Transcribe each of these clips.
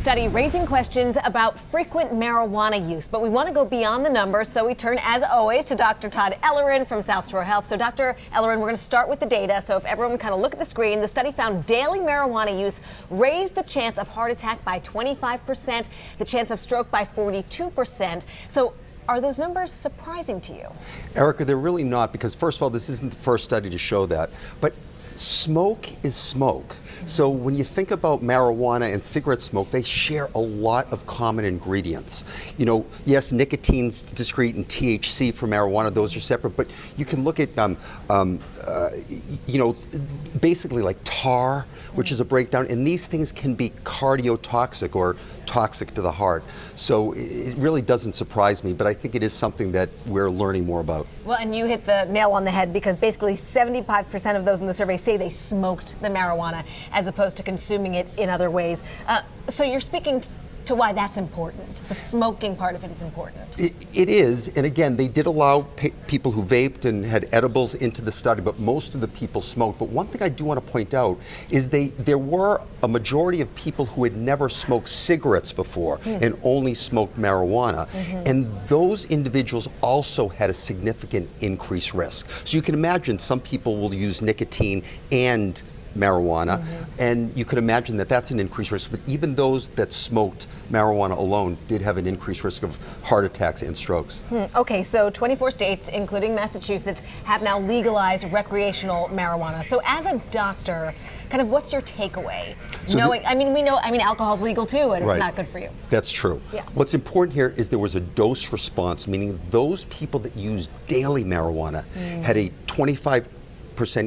study raising questions about frequent marijuana use. But we want to go beyond the numbers, so we turn, as always, to Dr. Todd Ellerin from South Shore Health. So, Dr. Ellerin, we're going to start with the data. So if everyone kind of look at the screen, the study found daily marijuana use raised the chance of heart attack by 25%, the chance of stroke by 42%. So are those numbers surprising to you? Erica, they're really not, because first of all, this isn't the first study to show that. But smoke is smoke. So when you think about marijuana and cigarette smoke, they share a lot of common ingredients. You know, yes, nicotine's discrete and THC for marijuana, those are separate, but you can look at, you know, basically like tar, which is a breakdown, and these things can be cardiotoxic or toxic to the heart. So it really doesn't surprise me, but I think it is something that we're learning more about. Well, and you hit the nail on the head, because basically 75% of those in the survey say they smoked the marijuana as opposed to consuming it in other ways. So you're speaking to why that's important. The smoking part of it is important. It is, and again, they did allow people who vaped and had edibles into the study, but most of the people smoked. But one thing I do want to point out is there were a majority of people who had never smoked cigarettes before and only smoked marijuana, and those individuals also had a significant increased risk. So you can imagine some people will use nicotine and marijuana, and you could imagine that that's an increased risk, but even those that smoked marijuana alone did have an increased risk of heart attacks and strokes. Okay, so 24 states, including Massachusetts, have now legalized recreational marijuana. So as a doctor, kind of what's your takeaway? So we know alcohol's legal too, and right, it's not good for you. That's true. Yeah. What's important here is there was a dose response, meaning those people that used daily marijuana had a 25%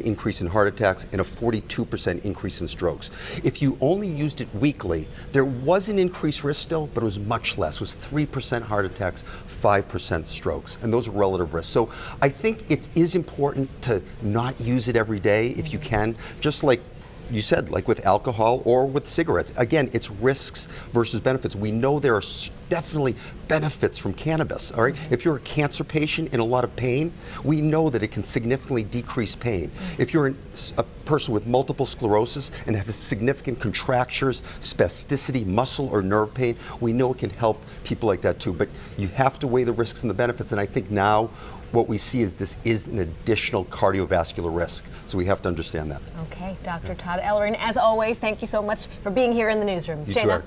increase in heart attacks and a 42% increase in strokes. If you only used it weekly, there was an increased risk still, but it was much less. It was 3% heart attacks, 5% strokes, and those are relative risks. So I think it is important to not use it every day if you can, just like you said, like with alcohol or with cigarettes. Again, it's risks versus benefits. We know there are definitely benefits from cannabis, all right? If you're a cancer patient in a lot of pain, we know that it can significantly decrease pain. If you're a person with multiple sclerosis and have significant contractures, spasticity, muscle or nerve pain, we know it can help people like that too. But you have to weigh the risks and the benefits, and I think now what we see is this is an additional cardiovascular risk, so we have to understand that. Okay, Dr. Todd Ellerin, as always, thank you so much for being here in the newsroom. You too, Eric.